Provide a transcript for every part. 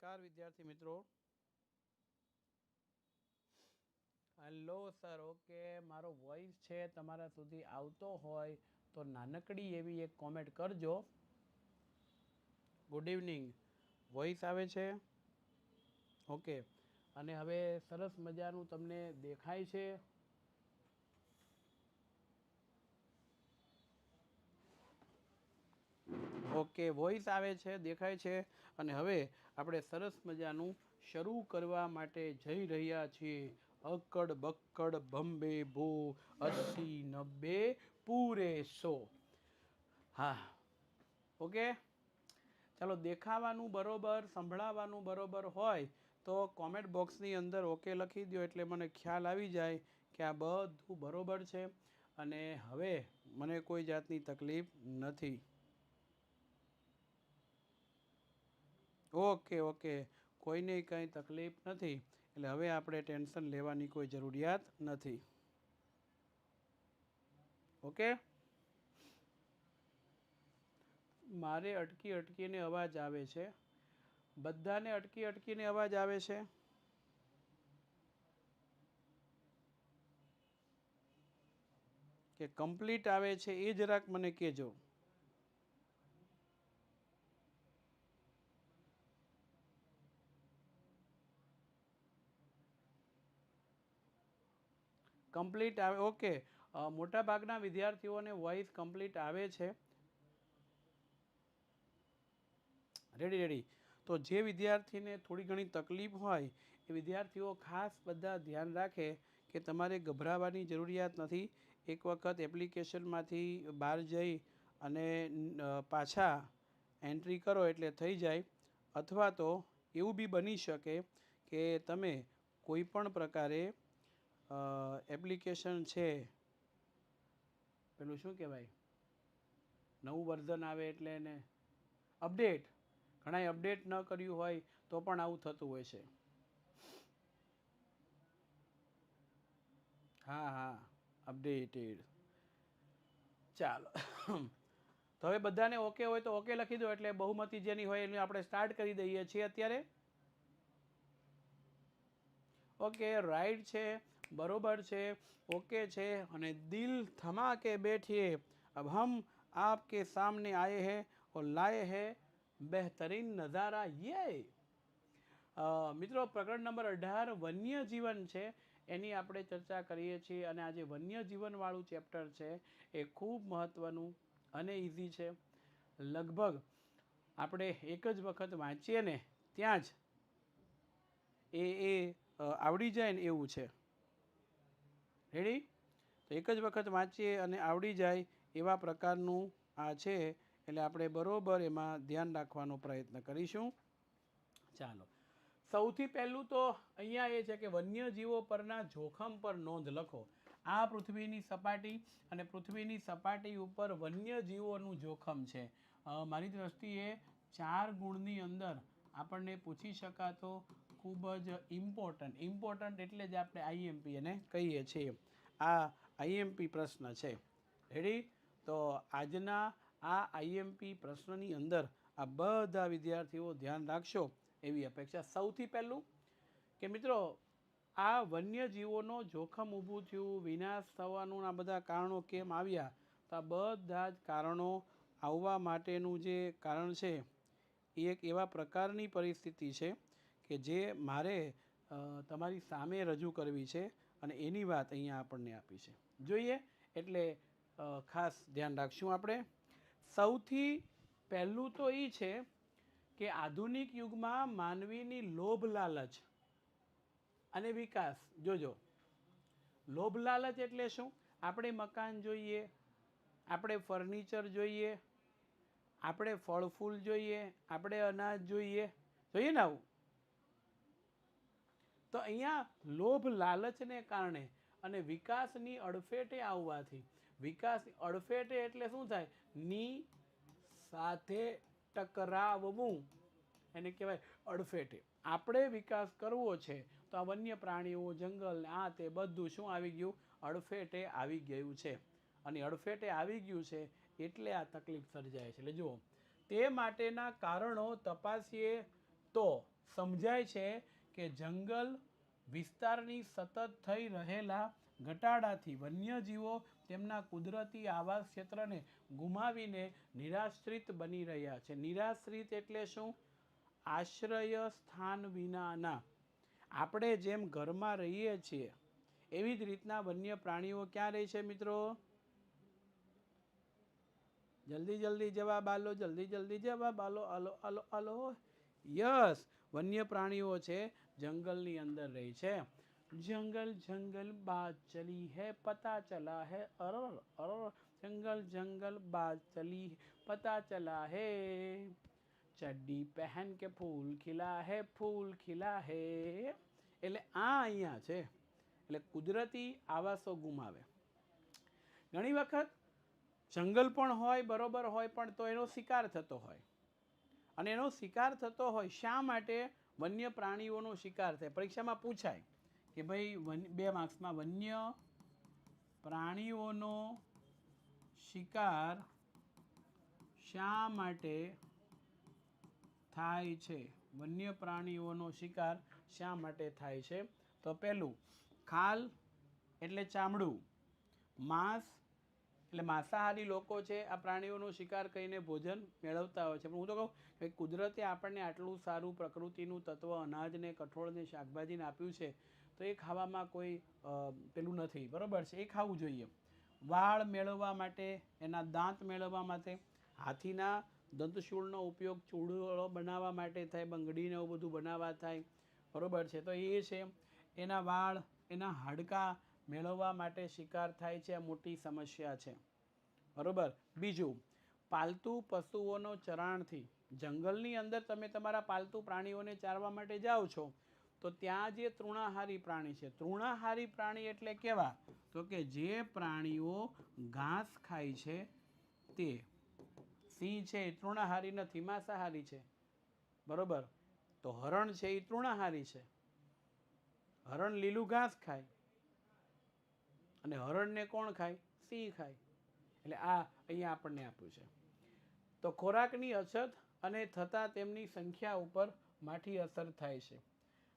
નમસ્કાર વિદ્યાર્થી મિત્રો. Hello sir. ઓકે, મારો વોઇસ છે તમારા સુધી આવતો હોય તો નાનકડી એવી એક કોમેન્ટ કરજો. Good evening. વોઇસ આવે છે? ઓકે. અને હવે સરસ મજાનું તમને દેખાય છે? ઓકે, વોઇસ આવે છે, દેખાય છે. અને હવે આપણે સરસ મજાનું શરૂ કરવા માટે જઈ રહ્યા છીએ. અક્કડ બક્કડ બંબે બો 80 90 પૂરે 100. હા, ઓકે. ચાલો, દેખાવાનું બરોબર, સંભળાવાનું બરોબર હોય તો કોમેન્ટ બોક્સની અંદર ઓકે લખી દો, એટલે મને ખ્યાલ આવી જાય કે આ બધું બરોબર છે અને હવે મને કોઈ જાતની તકલીફ નથી. ઓકે ઓકે, કોઈને કંઈ તકલીફ નથી, એટલે હવે આપણે ટેન્શન લેવાની કોઈ જરૂરિયાત નથી. ઓકે. મારે અટકી અટકીને અવાજ આવે છે. બધાને અટકી અટકીને અવાજ આવે છે? કે કમ્પ્લીટ આવે છે એ જરાક મને કહેજો. કમ્પ્લીટ આવે. ઓકે, મોટાભાગના વિદ્યાર્થીઓને વોઇસ કમ્પ્લીટ આવે છે. Ready ready. તો જે વિદ્યાર્થીને થોડી ઘણી તકલીફ હોય એ વિદ્યાર્થીઓ ખાસ બધા ધ્યાન રાખે કે તમારે ગભરાવાની જરૂરિયાત નથી. એક વખત એપ્લિકેશનમાંથી બહાર જઈ અને પાછા એન્ટ્રી કરો એટલે થઈ જાય. અથવા તો એવું બી બની શકે કે તમે કોઈ પણ પ્રકારે એપ્લિકેશન છે, પેલું શું કહેવાય, નવું વર્ઝન આવે એટલે એને અપડેટ, ઘણાએ અપડેટ ન કર્યું હોય તો પણ આવું થતું હોય છે. હા હા, અપડેટેડ. ચાલો. તો હવે બધાને ઓકે હોય તો ઓકે લખી દો, એટલે બહુમતી જેની હોય એની આપણે સ્ટાર્ટ કરી દઈએ છીએ અત્યારે. ઓકે, રાઈટ છે, બરોબર છે, ઓકે છે. અને દિલ થમા કે બેઠીએ, अब हम आपके सामने आए हैं और लाए हैं बेहतरीन नज़ारा. ये મિત્રો, પ્રકરણ નંબર 18 વન્ય જીવન છે, એની આપણે ચર્ચા કરીએ છીએ. અને આ જે વન્ય જીવનવાળું ચેપ્ટર છે એ ખૂબ મહત્ત્વનું અને ઇઝી છે. લગભગ આપણે એક જ વખત વાંચીએ ને ત્યાં જ એ આવડી જાય ને એવું છે. રેડી? તો એક જ વખત વાંચીએ અને આવડી જાય એવા પ્રકારનું આ છે, એટલે આપણે બરાબર એમાં ધ્યાન રાખવાનો પ્રયત્ન કરીશું. ચાલો, સૌથી પહેલું તો અહીંયા એ છે કે વન્યજીવો પરના જોખમ પર નોંધ લખો. આ પૃથ્વીની સપાટી, અને પૃથ્વીની સપાટી ઉપર વન્યજીવોનું જોખમ છે. મારી દ્રષ્ટિએ 4 ગુણની અંદર આપણને પૂછી શકાતો ખૂબ જ ઇમ્પોર્ટન્ટ એટલે જ આપણે આઈએમપી એને કહીએ છીએ. આ આઈએમપી પ્રશ્ન છે. રેડી? તો આજના આ આઈએમપી પ્રશ્નની અંદર આ બધા વિદ્યાર્થીઓ ધ્યાન રાખશો એવી અપેક્ષા. સૌથી પહેલું કે મિત્રો, આ વન્યજીવોનો જોખમ ઊભું થયું, વિનાશ થવાનું, આ બધા કારણો કેમ આવ્યા? તો આ બધા જ કારણો આવવા માટેનું જે કારણ છે એ એક એવા પ્રકારની પરિસ્થિતિ છે કે જે મારે તમારી સામે રજૂ કરવી છે, અને એની વાત અહીંયા આપણને આપી છે. જોઈએ એટલે ખાસ ધ્યાન રાખશું આપણે. સૌથી પહેલું તો એ છે કે આધુનિક યુગમાં માનવીની લોભ લાલચ અને વિકાસ. જોજો, લોભ લાલચ એટલે શું? આપણે મકાન જોઈએ, આપણે ફર્નિચર જોઈએ, આપણે ફળ ફૂલ જોઈએ, આપણે અનાજ જોઈએ, જોઈએ ને આવું. તો અહીંયા લોભ લાલચને કારણે અને વિકાસની અડફેટે આવવાથી, વિકાસની અડફેટે એટલે શું થાય? ની સાથે ટકરાવવું, એને કહેવાય અડફેટે. આપણે વિકાસ કરવો છે તો આ વન્ય પ્રાણીઓ, જંગલ, આ તે બધું શું આવી ગયું? અડફેટે આવી ગયું છે. અને અડફેટે આવી ગયું છે એટલે આ તકલીફ સર્જાય છે. એટલે જુઓ, તે માટેના કારણો તપાસીએ તો સમજાય છે કે જંગલ વિસ્તારની સતત થઈ રહેલા ઘટાડાથી વન્યજીવો તેમના કુદરતી આવાસ ક્ષેત્રને ગુમાવીને નિરાશ્રિત બની રહ્યા છે. નિરાશ્રિત એટલે શું? આશ્રય સ્થાન વિનાના. આપણે જેમ ઘરમાં રહીએ છીએ એવી જ રીતના વન્ય પ્રાણીઓ ક્યાં રહે છે મિત્રો? જલ્દી જલ્દી જવાબ આલો, જલ્દી જલ્દી જવાબ આલો, આલો આલો આલો. યસ, વન્ય પ્રાણીઓ છે જંગલની અંદર રહે છે. जंगल जंगल बात चली है पता चला है अरर अरर, जंगल जंगल बात चली पता चला है, चड्डी पहन के फूल खिला है फूल खिला है. એટલે આ અહીંયા છે, એટલે કુદરતી આવાસો ગુમાવે. ઘણી વખત જંગલ પણ હોય, બરોબર હોય, પણ તો એનો શિકાર થતો હોય, અને એનો શિકાર થતો હોય શા માટે? વન્ય પ્રાણીઓનો શિકાર થાય. પરીક્ષામાં પૂછાય કે ભાઈ 2 માર્ક્સમાં વન્ય પ્રાણીઓનો શિકાર શા માટે થાય છે? વન્ય પ્રાણીઓનો શિકાર શા માટે થાય છે? તો પહેલું, ખાલ એટલે ચામડું, માંસ એટલે માંસાહારી લોકો છે આ પ્રાણીઓનો શિકાર કરીને ભોજન મેળવતા હોય છે. પણ હું તો કહું કે કુદરતે આપણને આટલું સારું પ્રકૃતિનું તત્વ, અનાજને, કઠોળને, શાકભાજીને આપ્યું છે, તો એ ખાવામાં કોઈ પેલું નથી, બરાબર છે, એ ખાવું જોઈએ. વાળ મેળવવા માટે, એના દાંત મેળવવા માટે, હાથીના દંતશૂળનો ઉપયોગ ચૂડો બનાવવા માટે થાય, બંગડીને એવું બધું બનાવવા થાય, બરાબર છે, તો એ છે. એના વાળ, એના હાડકાં મેળવવા માટે શિકાર થાય છે, આ મોટી સમસ્યા છે, બરાબર. બીજું, પાલતુ પશુઓનો ચરાણથી. જંગલની અંદર તમે તમારા પાલતુ પ્રાણીઓને ચારવા માટે જાઓ છો, તો ત્યાં જે તૃણાહારી પ્રાણી છે, તૃણાહારી પ્રાણી એટલે કેવા? તો કે જે પ્રાણીઓ ઘાસ ખાય છે તે. સિંહ છે એ તૃણાહારી નથી, માંસાહારી છે, બરોબર. તો હરણ છે એ તૃણાહારી છે, હરણ લીલું ઘાસ ખાય, અને હરણને કોણ ખાય? સિંહ ખાય. એટલે આ અહીંયા આપણને આપ્યું છે. તો ખોરાકની અછત અને થતાં તેમની સંખ્યા ઉપર માઠી અસર થાય છે.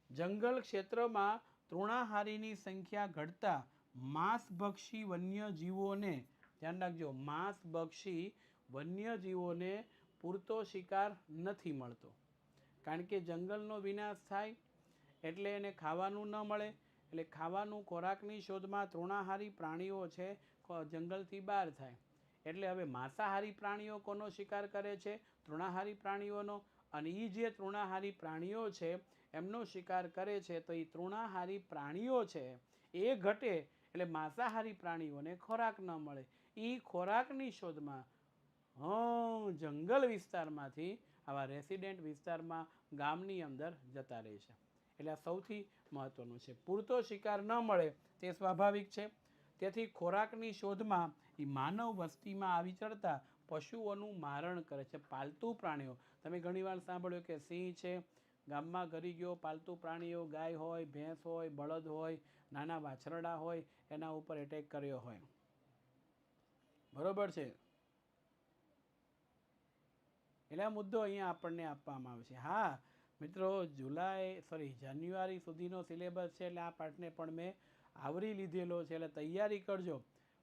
જંગલ ક્ષેત્રમાં તૃણાહારીની સંખ્યા ઘટતા માંસભક્ષી વન્યજીવોને, ધ્યાન રાખજો, માંસભક્ષી વન્યજીવોને પૂરતો શિકાર નથી મળતો. કારણ કે જંગલનો વિનાશ થાય એટલે એને ખાવાનું ન મળે, એટલે ખાવાનું, ખોરાકની શોધમાં તૃણાહારી પ્રાણીઓ છે જંગલથી બહાર થાય. એટલે હવે માંસાહારી પ્રાણીઓ કોનો શિકાર કરે છે? તૃણાહારી પ્રાણીઓનો. અને એ જે તૃણાહારી પ્રાણીઓ છે એમનો શિકાર કરે છે, તો એ તૃણાહારી પ્રાણીઓ છે એ ઘટે એટલે માંસાહારી પ્રાણીઓને ખોરાક ન મળે. એ ખોરાકની શોધમાં જંગલ વિસ્તારમાંથી આવા રેસિડેન્ટ વિસ્તારમાં, ગામની અંદર જતા રહે છે. એટલે આ સૌથી મહત્વનું છે. પૂરતો શિકાર ન મળે તે સ્વાભાવિક છે. તેથી ખોરાકની શોધમાં એ માનવ વસ્તીમાં આવી ચડતા પશુઓનું મારણ કરે છે. પાલતુ પ્રાણીઓ, તમે ઘણીવાર સાંભળ્યું કે સિંહ છે ગામમાં ઘરી ગયો, પાલતુ પ્રાણીઓ ગાય હોય, ભેંસ હોય, બળદ હોય, નાના વાછરડા હોય, એના ઉપર એટેક કર્યો હોય, બરોબર છે. એટલે આ મુદ્દો અહીંયા આપણને આપવામાં આવે છે. હા મિત્રો, જાન્યુઆરી સુધીનો સિલેબસ છે, એટલે આ પાઠને પણ મેં આવરી લીધેલો છે, એટલે તૈયારી કરજો,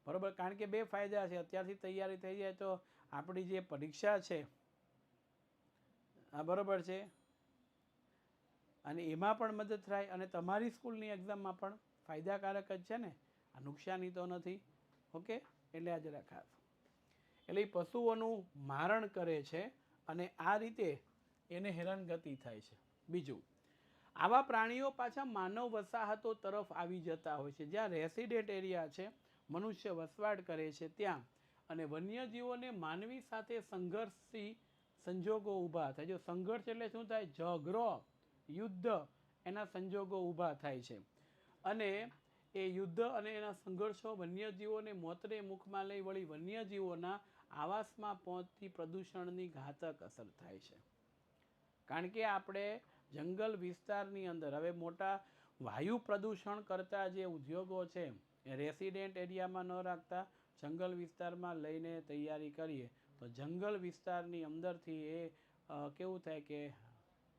બરાબર. કારણ કે 2 ફાયદા છે. અત્યારથી તૈયારી થઈ જાય તો આપણી જે પરીક્ષા છે, આ બરાબર છે, અને એમાં પણ મદદ થાય, અને તમારી સ્કૂલની એક્ઝામમાં પણ ફાયદાકારક જ છે ને, આ નુકસાની તો નથી. ઓકે, એટલે આ જરા ખાસ. એટલે એ પશુઓનું મારણ કરે છે અને આ રીતે એને હેરાનગતિ થાય છે. બીજું, આવા પ્રાણીઓ પાછા માનવ વસાહતો તરફ આવી જતા હોય છે, જ્યાં રેસિડેન્ટ એરિયા છે, મનુષ્ય વસવાટ કરે છે ત્યાં, અને વન્યજીવોને માનવી સાથે સંઘર્ષથી સંજોગો ઊભા થાય. જો સંઘર્ષ એટલે શું થાય? ઝઘડો, યુદ્ધ, એના સંજોગો ઊભા થાય છે. અને એ યુદ્ધ અને એના સંઘર્ષો વન્યજીવોને મોતને મુખમાં લઈ વળી વન્યજીવોના આવાસમાં પહોંચતી પ્રદૂષણની ઘાતક અસર થાય છે. કારણ કે આપણે જંગલ વિસ્તારની અંદર હવે મોટા વાયુ પ્રદૂષણ કરતા જે ઉદ્યોગો છે એ રેસિડેન્ટ એરિયામાં ન રાખતા જંગલ વિસ્તારમાં લઈને તૈયારી કરીએ, તો જંગલ વિસ્તારની અંદરથી એ કેવું થાય કે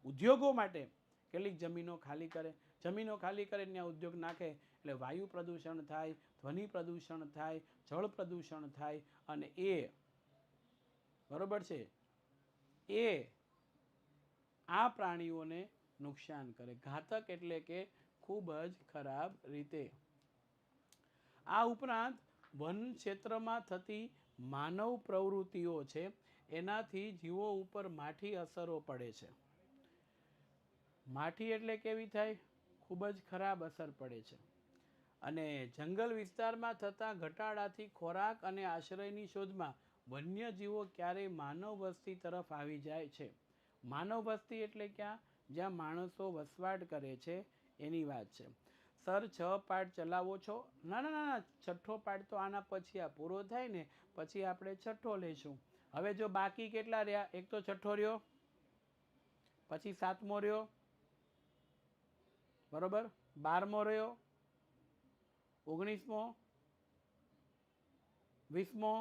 ઉદ્યોગો માટે કેટલીક જમીનો ખાલી કરે, જમીનો ખાલી કરે ત્યાં ઉદ્યોગ નાખે એટલે વાયુ પ્રદૂષણ થાય, ધ્વનિ પ્રદૂષણ થાય, જળ પ્રદૂષણ થાય અને એ બરોબર છે એ આ પ્રાણીઓને નુકસાન કરે, ઘાતક એટલે કે ખૂબ જ ખરાબ રીતે. આ ઉપરાંત વન ક્ષેત્રમાં થતી માનવ પ્રવૃત્તિઓ છે એનાથી જીવો ઉપર માઠી અસરો પડે છે. માઠી એટલે કેવી થાય? ખૂબ જ ખરાબ અસર પડે છે. અને જંગલ વિસ્તારમાં થતા ઘટાડાથી ખોરાક અને આશ્રયની શોધમાં વન્યજીવો ક્યારેય માનવ વસ્તી તરફ આવી જાય છે. માનવ વસ્તી એટલે ક્યાં? જ્યાં માણસો વસવાટ કરે છે એની વાત છે. સર 6 પાઠ ચલાવો છો? ના ના ના, છઠ્ઠો પાઠ તો આના પછી આ પૂરો થાય ને પછી આપણે છઠ્ઠો લઈશું. હવે જો બાકી કેટલા રહ્યા? એક તો છઠ્ઠો રહ્યો, પછી 7મો રહ્યો, બરોબર, 12મો રહ્યો, 19મો, 20મો,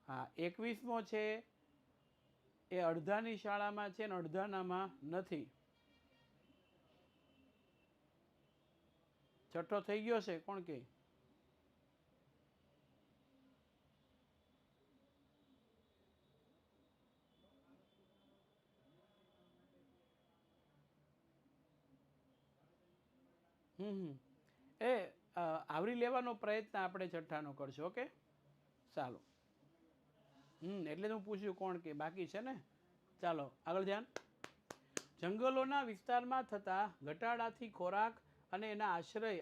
હા 21મો છે એ અડધાની શાળામાં છે ને અડધાનામાં નથી. છઠ્ઠો થઈ ગયો છે? કોણ કે? એ આવરી લેવાનો પ્રયત્ન આપણે છઠ્ઠાનો કરશું. ઓકે, ચાલો. એટલે હું પૂછ્યું કોણ કે બાકી છે ને. ચાલો આગળ ધ્યાન. જંગલોના વિસ્તારમાં થતા ઘટાડાથી ખોરાક અને એના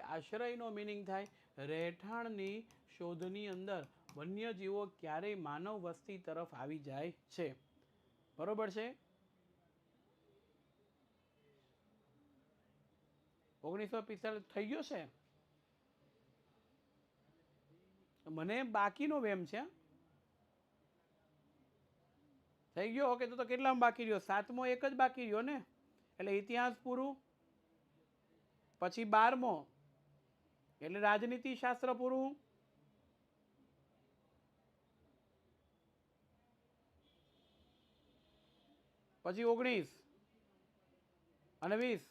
આશ્રયનો મિનિંગ થાય રહેઠાણની શોધની અંદર વન્યજીવો ક્યારેય માનવ વસ્તી તરફ આવી જાય છે. બરોબર છે? 1945 થઈ ગયો છે? મને બાકીનો વેમ છે. થઈ ગયો? ઓકે, તો કેટલામાં બાકી રહ્યો? 7મો એક જ બાકી રહ્યો ને, એટલે ઇતિહાસ પૂરું, પછી 12મો એટલે રાજનીતિ શાસ્ત્ર પૂરું, પછી 19 અને 20.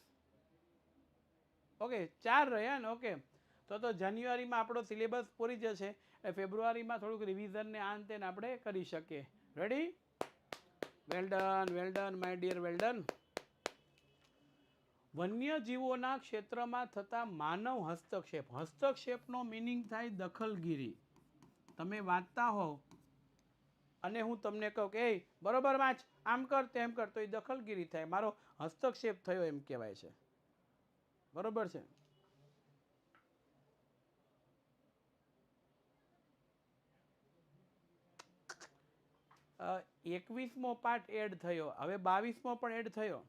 ઓકે, 4 રહ્યા ને. ઓકે, તો જાન્યુઆરીમાં આપણો સિલેબસ પૂરી જશે, ફેબ્રુઆરીમાં થોડુંક રિવિઝન ને આ અંતે આપણે કરી શકીએ. Ready? Well done my dear, well done. વન્યજીવોના ક્ષેત્રમાં થતા માનવ હસ્તક્ષેપ. હસ્તક્ષેપનો મિનિંગ થાય દખલગીરી. તમે વાંચતા હોવ અને હું તમને કહું કે એ બરોબર વાંચ, આમ કર તેમ કર, તો એ દખલગીરી થાય, મારો હસ્તક્ષેપ થયો એમ કહેવાય છે. બરોબર છે? 21મો પાઠ એડ થયો, હવે 22મો પણ એડ થયો.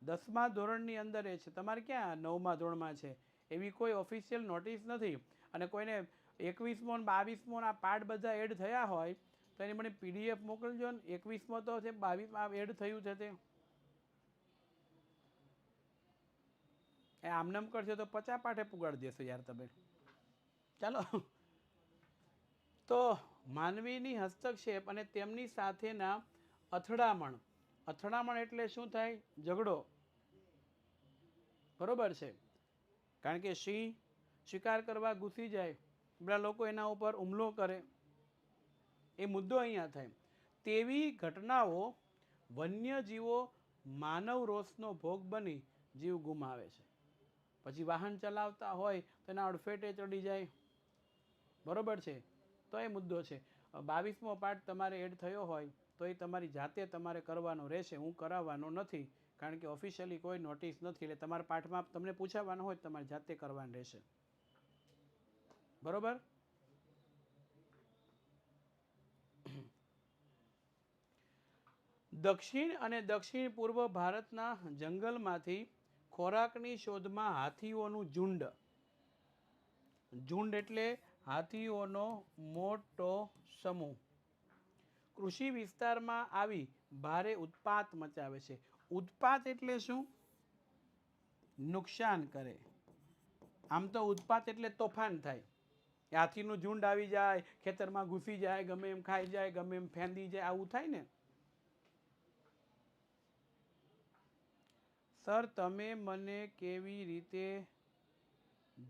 10મા ધોરણની અંદર એ છે, તમારે ક્યાં 9મા ધોરણમાં છે? એવી કોઈ ઓફિશિયલ નોટિસ નથી. અને કોઈને 21મો અને 22મો ના પાઠ બધા એડ થયા હોય તો એની મને PDF મોકલજો ને. 21મો તો છે, 22માં એડ થયું છે તે આમનામ કરશો તો 50 પાઠે પુગાડી દેશો યાર તમે. ચાલો, તો માનવીની હસ્તક્ષેપ અને તેમની સાથેના અથડામણ. અથડામણ એટલે શું થાય? ઝઘડો. બરોબર છે? કારણ કે સિંહ શિકાર કરવા ઘૂસી જાય, બધા લોકો એના ઉપર હુમલો કરે, એ મુદ્દો અહીંયા થાય. તેવી ઘટનાઓ વન્યજીવો માનવ રોષનો ભોગ બની જીવ ગુમાવે છે. પછી વાહન ચલાવતા હોય તો એના અડફેટે ચડી જાય. બરોબર છે? તો એ મુદ્દો છે. 22મો પાઠ તમારે એડ થયો હોય તો એ તમારી જાતે તમારે કરવાનો રહેશે, હું કરાવવાનો નથી, કારણ કે ઓફિશિયલી કોઈ નોટિસ નથી. એટલે તમારા પાઠમાં તમને પૂછાવાનો હોય તમારે જાતે કરવાનું રહેશે. બરોબર? દક્ષિણ અને દક્ષિણ પૂર્વ ભારતના જંગલમાંથી ખોરાકની શોધમાં હાથીઓનું ઝુંડ. ઝુંડ એટલે હાથીઓનો મોટો સમૂહ કૃષિ વિસ્તારમાં આવી ભારે ઉત્પાત મચાવે છે. ઉત્પાત એટલે શું? નુકસાન કરે. આમ તો ઉત્પાત એટલે તોફાન થાય. હાથીનું ઝુંડ આવી જાય, ખેતરમાં ઘૂસી જાય, ગમે એમ ખાઈ જાય, ગમે એમ ફેંદી જાય, આવું થાય ને. સર તમે મને કેવી રીતે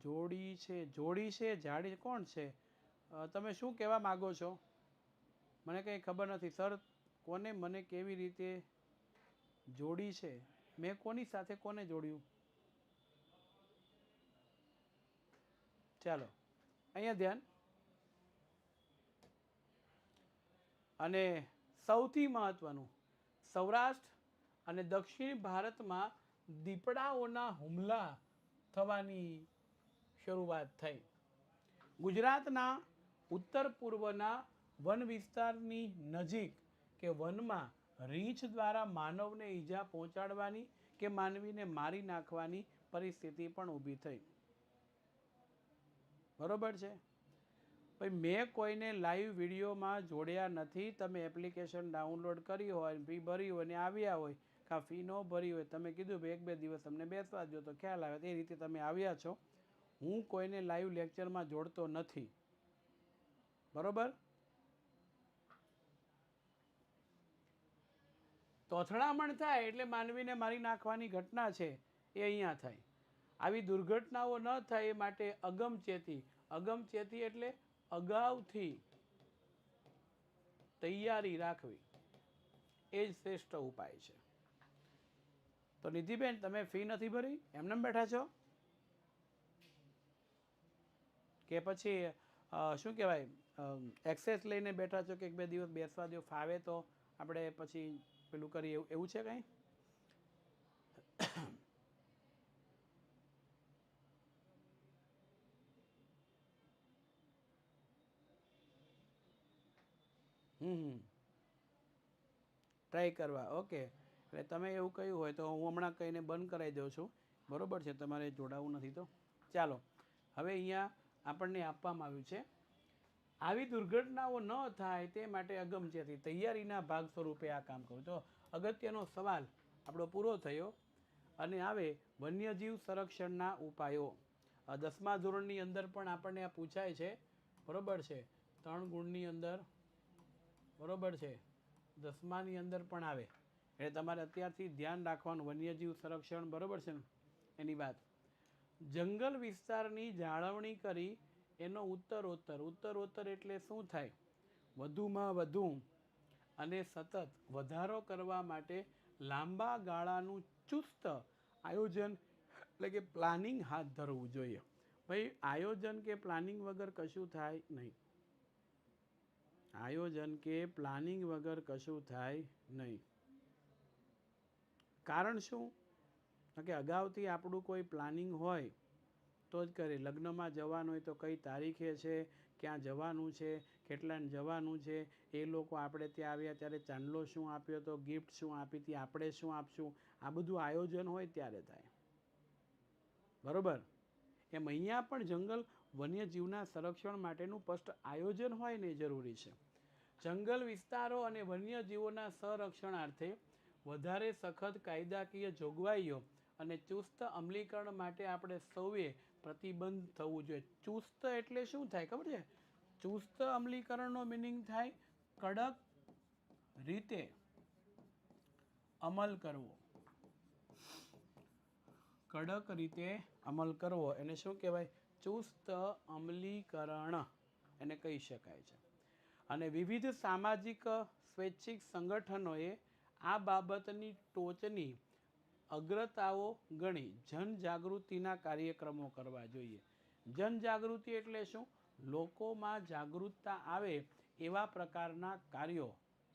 જોડી છે? જોડી છે, જાડી કોણ છે? તમે શું કહેવા માગો છો? મને કંઈ ખબર નથી સર. કોને મને કેવી રીતે જોડી છે? મેં કોની સાથે કોને જોડ્યું? ચાલો અહીંયા ધ્યાન. અને સૌથી મહત્વનું, સૌરાષ્ટ્ર અને દક્ષિણ ભારતમાં દીપડાઓના હુમલા થવાની શરૂઆત થઈ. ગુજરાતના ઉત્તર પૂર્વના વન વિસ્તારની નજીક કે વનમાં રીંછ દ્વારા માનવને ઈજા પહોંચાડવાની કે માનવીને મારી નાખવાની પરિસ્થિતિ પણ ઊભી થઈ. બરોબર છે? ભાઈ મેં કોઈને લાઈવ વિડીયોમાં જોડ્યા નથી. તમે એપ્લિકેશન ડાઉનલોડ કરી હોય, ફી ભરી હોય ને આવ્યા હોય, કાં ફી ન ભરી હોય, તમે કીધું ભાઈ 1-2 દિવસ તમને બેસવા દો તો ખ્યાલ આવે, તે રીતે તમે આવ્યા છો. હું કોઈને લાઈવ લેક્ચરમાં જોડતો નથી. બરોબર? તોથડામણ થાય એટલે માનવીને મારી નાખવાની ઘટના છે એ અહીંયા થાય. આવી દુર્ઘટનાઓ ન થાય એ માટે અગમચેતી. અગમચેતી એટલે અગાઉથી તૈયારી રાખવી, એ જ શ્રેષ્ઠ ઉપાય છે. તો નિધિબેન તમે ફી નથી ભરી, એમને બેઠા છો કે પછી શું કહેવાય એક્સેસ લઈને બેઠા છો કે 1-2 દિવસ બેસવા દો, ફાવે તો આપણે પછી પેલું કરીએ, એવું છે કંઈ? ટ્રાય કરવા. ઓકે, એટલે તમે એવું કહ્યું હોય તો હું હમણાં કહીને બંધ કરાવી દઉં છું. બરોબર છે, તમારે જોડાવું નથી તો ચાલો. હવે અહીંયા આપણને આપવામાં આવ્યું છે આવી દુર્ઘટનાઓ ન થાય તે માટે અગમચેતી તૈયારીના ભાગ સ્વરૂપે આ કામ કરું. તો અગત્યનો સવાલ આપણો પૂરો થયો. અને આવે વન્યજીવ સંરક્ષણના ઉપાયો. 10મા ધોરણની અંદર પણ આપણને આ પૂછાય છે. બરોબર છે, 3 ગુણની અંદર. બરોબર છે, 10માની અંદર પણ આવે. એટલે તમારે અત્યારથી ધ્યાન રાખવાનું વન્યજીવ સંરક્ષણ. બરોબર છે ને એની વાત. જંગલ વિસ્તારની જાળવણી કરી એનો ઉત્તરોત્તર એટલે શું થાય? વધુમાં વધુ અને સતત વધારો કરવા માટે લાંબા ગાળાનું ચુસ્ત આયોજન એટલે કે પ્લાનિંગ હાથ ધરવું જોઈએ. ભાઈ આયોજન કે પ્લાનિંગ વગર કશું થાય નહીં. આયોજન કે પ્લાનિંગ વગર કશું થાય નહીં. કારણ શું? કે અગાઉથી આપણું કોઈ પ્લાનિંગ હોય તો જ કરે. લગ્નમાં જવાનું હોય તો કઈ તારીખે છે, ક્યાં જવાનું છે, કેટલાને જવાનું છે, એ લોકો આપણે ત્યાં આવ્યા ત્યારે ચાંદલો શું આપ્યો હતો, ગિફ્ટ શું આપી હતી, આપણે શું આપશું, આ બધું આયોજન હોય ત્યારે થાય. બરોબર? એમ અહીંયા પણ જંગલ વન્યજીવના સંરક્ષણ માટેનું સ્પષ્ટ આયોજન હોય ને જરૂરી છે. જંગલ વિસ્તારો અને વન્યજીવોના સંરક્ષણાર્થે વધારે સખત કાયદાકીય જોગવાઈઓ અને ચુસ્ત અમલીકરણ માટે આપણે સૌએ પ્રતિબંધ થવું જોઈએ. ચુસ્ત એટલે શું થાય ખબર છે? ચુસ્ત અમલીકરણનો મિનિંગ થાય કડક રીતે અમલ કરવો. કડક રીતે અમલ કરવો એને શું કહેવાય? ચુસ્ત અમલીકરણ એને કહી શકાય છે. અને વિવિધ સામાજિક સ્વૈચ્છિક સંગઠનોએ આ બાબતની ટોચની અગ્રતાઓ ગણી જનજાગૃતિના કાર્યક્રમો કરવા જોઈએ. જનજાગૃતિ એટલે શું? લોકોમાં જાગૃતતા આવે એવા પ્રકારના કાર્યો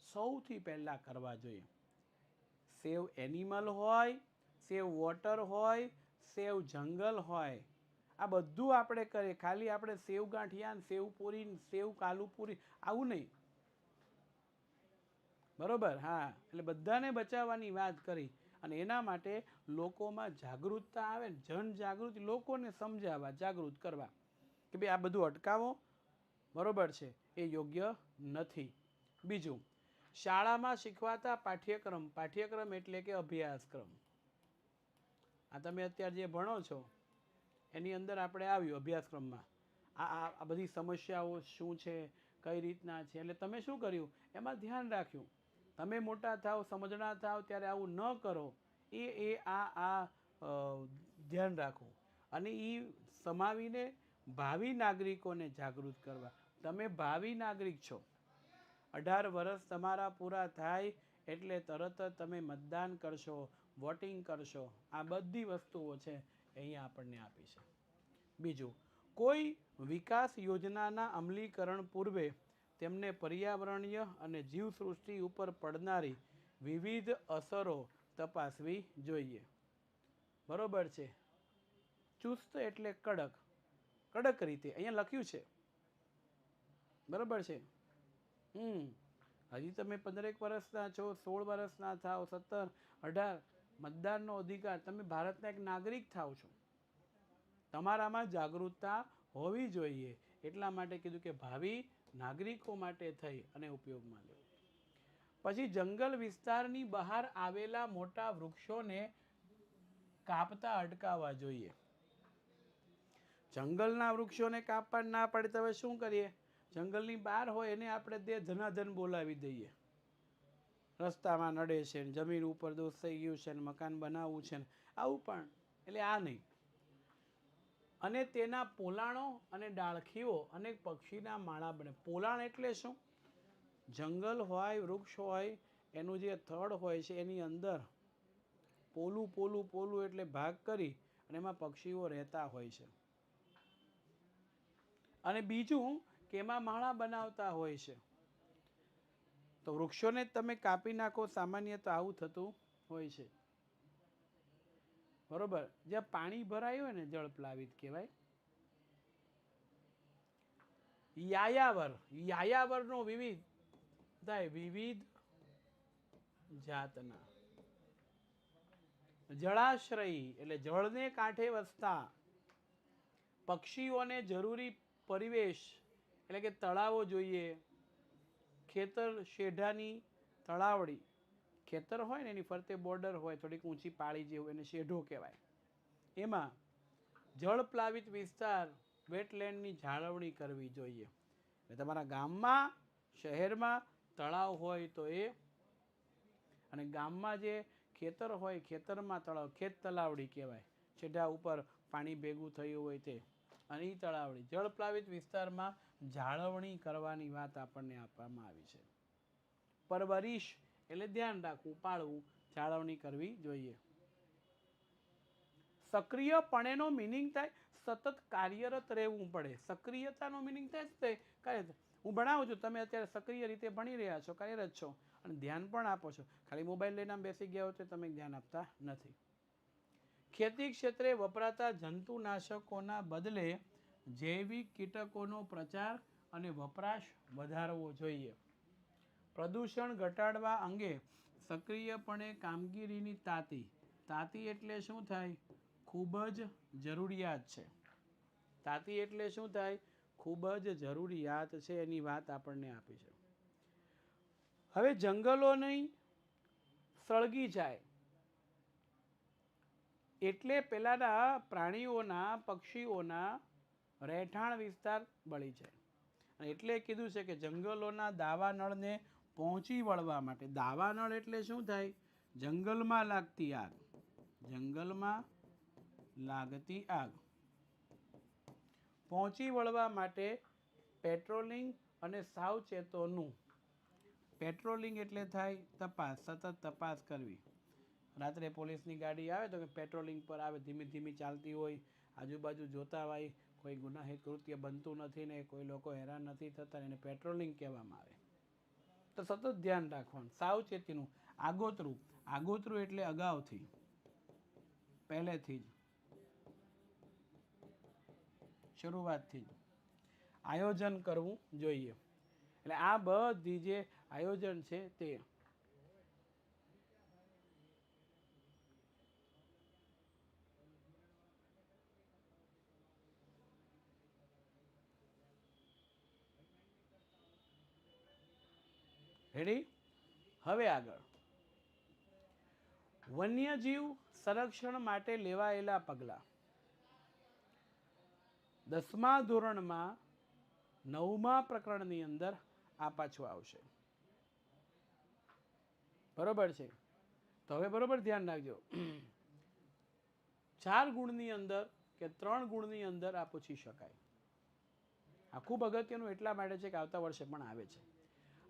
સૌથી પહેલાં કરવા જોઈએ. સેવ એનિમલ હોય, સેવ વોટર હોય, સેવ જંગલ હોય, આ બધું આપણે કરીએ. ખાલી આપણે સેવ ગાંઠિયા, સેવ પૂરી, સેવ કાલુપુરી આવું નહીં. બરોબર? હા, એટલે બધાને બચાવવાની વાત કરી. અને એના માટે લોકોમાં જાગૃતતા આવે, જનજાગૃતિ, લોકોને સમજાવવા, જાગૃત કરવા કે ભાઈ આ બધું અટકાવો. બરોબર છે, એ યોગ્ય નથી. બીજું, શાળામાં શીખવાતા પાઠ્યક્રમ. પાઠ્યક્રમ એટલે કે અભ્યાસક્રમ. આ તમે અત્યારે જે ભણો છો એની અંદર આપણે આવ્યું અભ્યાસક્રમમાં આ બધી સમસ્યાઓ શું છે, કઈ રીતના છે. એટલે તમે શું કર્યું? એમાં ધ્યાન રાખ્યું. તમે મોટા થાવ, સમજણા થાવ ત્યારે આવું ન કરો એ ધ્યાન રાખવું અને એ સમાવીને ભાવિ નાગરિકોને જાગૃત કરવા. તમે ભાવિ નાગરિક છો. 18 વર્ષ તમારા પૂરા થાય એટલે તરત જ તમે મતદાન કરશો, વોટિંગ કરશો. આ બધી વસ્તુઓ છે અહીંયા આપણને આપી છે. બીજું, કોઈ વિકાસ યોજનાના અમલીકરણ પૂર્વે તેમને પર્યાવરણીય અને જીવસૃષ્ટિ ઉપર પડનારી વિવિધ અસરો તપાસવી જોઈએ. બરોબર છે. ચુસ્ત એટલે કડક, કડક રીતે અહીંયા લખ્યું છે. બરોબર છે. હજી તમે 15 વર્ષના છો, 16 વર્ષના થાવ, 17, 18, મતદાનનો અધિકાર, તમે ભારતના એક નાગરિક થાવ છો. તમારામાં જાગૃતતા હોવી જોઈએ. એટલા માટે કીધું કે ભાવિ નાગરિકો માટે થઈ અને ઉપયોગમાં લેવું. પછી જંગલ વિસ્તારની બહાર આવેલા મોટા વૃક્ષોને કાપતા અટકાવવા જોઈએ. જંગલના વૃક્ષોને કાપવા ના પડે તો હવે શું કરીએ? જંગલની બહાર હોય એને આપણે ધનાધન બોલાવી દઈએ. રસ્તામાં નડે છે, જમીન ઉપર દોષ થઈ ગયું છે, મકાન બનાવવું છે, આવું પણ. એટલે આ નહીં. અને તેના પોલાણો અને ડાળખીઓ અનેક પક્ષીના માળા બને. પોલાણ એટલે શું? જંગલ હોય, વૃક્ષ હોય, એનું જે થડ હોય છે એની અંદર પોલું પોલું પોલું એટલે ભાગ કરી અને એમાં પક્ષીઓ રહેતા હોય છે. અને બીજું કે એમાં માળા બનાવતા હોય છે. તો વૃક્ષોને તમે કાપી નાખો, સામાન્ય તો આવું થતું હોય છે. બરોબર. જ્યાં પાણી ભરાયું હોય ને જળ પ્લાવિત કહેવાય. યાયાવર, યાયાવરનો વિવિધ થાય, વિવિધ જાતના જળાશ્રયી એટલે જળને કાંઠે વસતા પક્ષીઓને જરૂરી પરિવેશ એટલે કે તળાવો જોઈએ. ખેતર શેઢાની તળાવડી, ખેતર હોય ને એની ફરતે બોર્ડર હોય, થોડીક ઊંચી પાળી જેવું, એને શેઢો કહેવાય. એમાં જળ પ્લાવિત વિસ્તાર, વેટલેન્ડની જાળવણી કરવી જોઈએ. તમારા ગામમાં, શહેરમાં તળાવ હોય તો એ, અને ગામમાં જે ખેતર હોય ખેતરમાં તળાવ, ખેત તલાવડી કહેવાય. છેડા ઉપર પાણી ભેગું થયું હોય તે, અને એ તળાવડી. જળ પ્લાવિત વિસ્તારમાં જાળવણી કરવાની વાત આપણને આપવામાં આવી છે. પરવરિશ એટલે ધ્યાન રાખવું, પાળવું, જાળવણી કરવી જોઈએ. સક્રિયપણેનો મિનિંગ થાય સતત કાર્યરત રહેવું પડે. સક્રિયતાનો મિનિંગ થાય કાર્યરત. હું ભણાવું છું, તમે અત્યારે સક્રિય રીતે ભણી રહ્યા છો, કાર્યરત છો અને ધ્યાન પણ આપો છો. ખાલી મોબાઈલ લઈને બેસી ગયા હો તો તમે ધ્યાન આપતા નથી. ખેતી ક્ષેત્રે વપરાતા જંતુનાશકોના બદલે જૈવિક કીટકોનો પ્રચાર અને વપરાશ વધારવો જોઈએ. પ્રદૂષણ ઘટાડવા અંગે સક્રિયપણે કામગીરીની તાતી. તાતી એટલે શું થાય? ખૂબ જ જરૂરિયાત છે. તાતી એટલે શું થાય? ખૂબ જ જરૂરિયાત છે, એની વાત આપણને આપી છે. હવે જંગલોની સળગી જાય એટલે પેલાના પ્રાણીઓના, પક્ષીઓના રહેઠાણ વિસ્તાર બળી જાય. અને એટલે કીધું છે કે જંગલોના દાવાનળને પહોંચી વળવા માટે. દાવાનળ એટલે શું થાય? જંગલમાં લાગતી આગ. જંગલમાં લાગતી આગ પહોંચી વળવા માટે પેટ્રોલિંગ અને સાવચેતોનું. પેટ્રોલિંગ એટલે થાય તપાસ, સતત તપાસ કરવી. રાત્રે પોલીસની ગાડી આવે તો પેટ્રોલિંગ પર આવે, ધીમી ધીમી ચાલતી હોય, આજુબાજુ જોતા હોય, કોઈ ગુનાહિત કૃત્ય બનતું નથી ને કોઈ લોકો હેરાન નથી થતા, એને પેટ્રોલિંગ કહેવામાં આવે. તો સતત ધ્યાન રાખવાનું. સાવચેતીનું, આગોતરું. આગોતરું એટલે અગાઉથી, પહેલેથી જ, શરૂઆતથી જ આયોજન કરવું જોઈએ. એટલે આ બધી જે આયોજન છે તે. રેડી? હવે આગળ વન્યજીવ સંરક્ષણ માટે લેવાયેલા પગલાં. 10મા ધોરણમાં 9મા પ્રકરણની અંદર આ પાછું આવશે. બરોબર છે? તો હવે બરોબર ધ્યાન રાખજો, 4 ગુણની અંદર કે 3 ગુણની અંદર આ પૂછી શકાય. આ ખૂબ અગત્યનું એટલા માટે છે કે આવતા વર્ષે પણ આવે છે.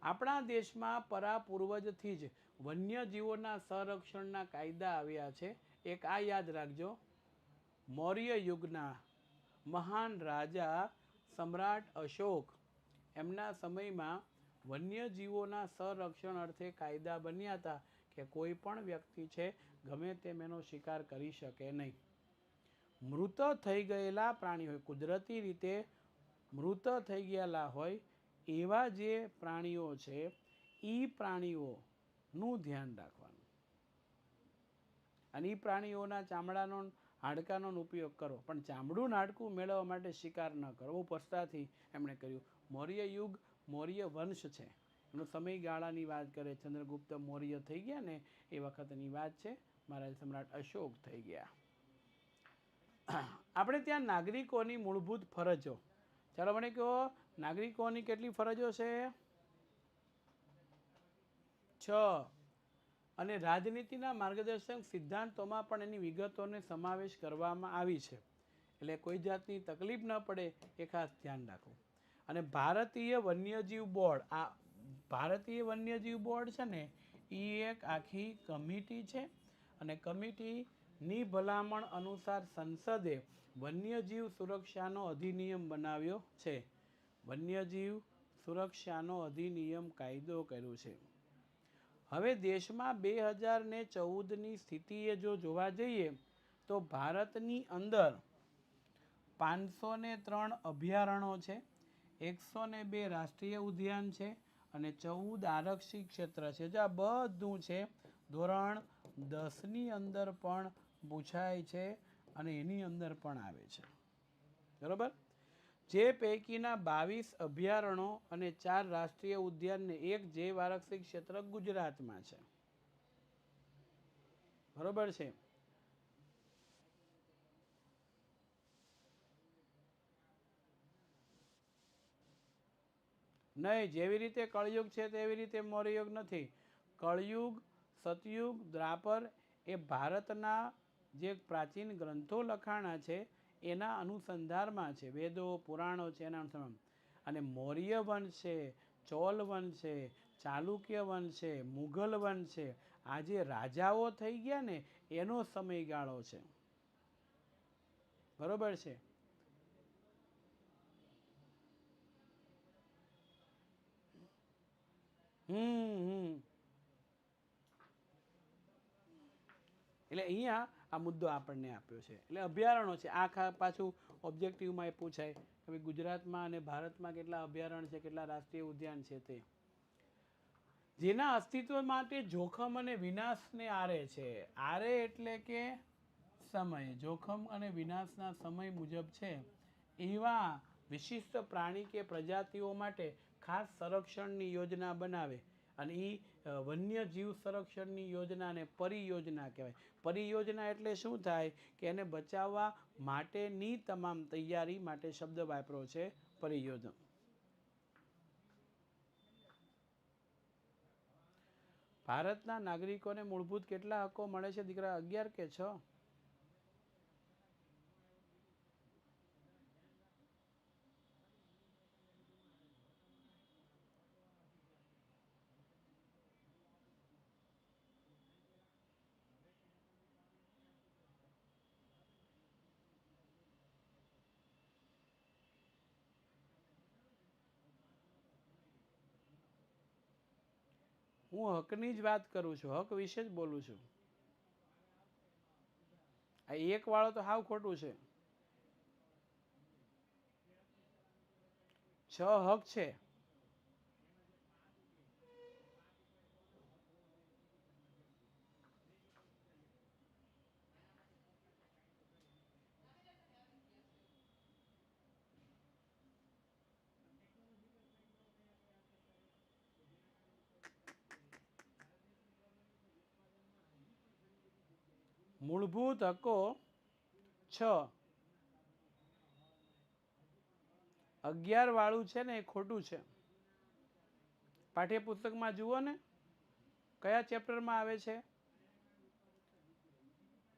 આપણા દેશમાં પરા પૂર્વજથી જ વન્યજીવોના સંરક્ષણના કાયદા આવ્યા છે. એક આ યાદ રાખજો, મૌર્ય યુગના મહાન રાજા સમ્રાટ અશોક એમના સમયમાં વન્યજીવોના સંરક્ષણ અર્થે કાયદા બન્યા હતા કે કોઈ પણ વ્યક્તિ છે ગમે તેમ એનો શિકાર કરી શકે નહીં. મૃત થઈ ગયેલા પ્રાણી હોય, કુદરતી રીતે મૃત થઈ ગયેલા હોય એવા જે પ્રાણીઓ છે એ પ્રાણીઓનું ધ્યાન રાખવાનું અને એ પ્રાણીઓના ચામડાનો હાડકાનો ઉપયોગ કરો, પણ ચામડું હાડકું મેળવવા માટે શિકાર ન કરો. બહુ પસ્તાથી એમણે કર્યું. મૌર્ય યુગ મૌર્ય વંશ છે, એનો સમયગાળાની વાત કરે. ચંદ્રગુપ્ત મૌર્ય થઈ ગયા ને એ વખતની વાત છે, મહારાજ સમ્રાટ અશોક થઈ ગયા. આપણે ત્યાં નાગરિકોની મૂળભૂત ફરજો, ચાલો મને કહો નાગરિકોની કેટલી ફરજો છે? 6. અને રાજનીતિના માર્ગદર્શક સિદ્ધાંતોમાં પણ એની વિગતોને સમાવેશ કરવામાં આવી છે, એટલે કોઈ જાતની તકલીફ ન પડે એ ખાસ ધ્યાન રાખો. અને ભારતીય વન્યજીવ બોર્ડ, આ ભારતીય વન્યજીવ બોર્ડ છે ને એ એક આખી કમિટી છે અને કમિટીની ભલામણ અનુસાર સંસદે વન્યજીવ સુરક્ષાનો અધિનિયમ બનાવ્યો છે. વન્યજીવ સુરક્ષાનો અધિનિયમ કાયદો કર્યો છે. હવે દેશમાં 2014ની સ્થિતિએ જો જોવા જઈએ તો ભારતની અંદર 503 અભયારણ્યો છે, 102 રાષ્ટ્રીય ઉદ્યાન છે અને 14 આરક્ષિત ક્ષેત્ર છે. જો આ બધું છે ધોરણ 10ની અંદર પણ પૂછાય છે અને એની અંદર પણ આવે છે, બરોબર. જે પૈકીના 22 અભયારણ્યો અને 4 રાષ્ટ્રીય ઉદ્યાન ને 1 જૈવ આરક્ષિત ક્ષેત્ર ગુજરાતમાં છે, બરોબર છે. નહીં, જેવી રીતે કળયુગ છે તેવી રીતે મૌર્યયુગ નથી. કળયુગ, સતયુગ, દ્વાપર એ ભારતના જે પ્રાચીન ગ્રંથો લખાણા છે એના અનુસંધાનમાં છે, વેદો પુરાણો છે એના અનુસંધાન. અને મૌર્ય વંશ છે, ચોલ વંશ છે, ચાલુક્ય વંશ છે, મુઘલ વંશ છે, આ જે રાજાઓ થઈ ગયા ને એનો સમયગાળો છે, બરોબર છે. એટલે અહીંયા આ મુદ્દો આપણને આપ્યો છે. એટલે અભયારણ્યો છે, આ પાછું ઓબ્જેક્ટિવમાં એ પૂછાય કે ગુજરાતમાં અને ભારતમાં કેટલા અભયારણ્ય છે, કેટલા રાષ્ટ્રીય ઉદ્યાન છે, તે જેના અસ્તિત્વ માટે જોખમ અને વિનાશને આરે છે. આરે એટલે કે સમય, જોખમ અને વિનાશના સમય મુજબ છે એવા વિશિષ્ટ પ્રાણી કે પ્રજાતિઓ માટે ખાસ સંરક્ષણની યોજના બનાવે અને એ વન્યજીવ સંરક્ષણની યોજનાને પરિયોજના કહેવાય. પરિયોજના એટલે શું થાય કે એને બચાવવા માટેની તમામ તૈયારી માટે શબ્દ વાપરો છે પરિયોજના. ભારતના નાગરિકોને મૂળભૂત કેટલા હકો મળે છે દીકરા? 11 કે 6? હું હકની જ વાત કરું છું, હક વિશે જ બોલું છું. આ એક વાળો તો હાવ ખોટું છે. 6 હક છે. મૂળભૂત હકો 6. 11 વાળું છે ને એ ખોટું છે. પાઠ્યપુસ્તકમાં જુઓ ને કયા ચેપ્ટરમાં આવે છે.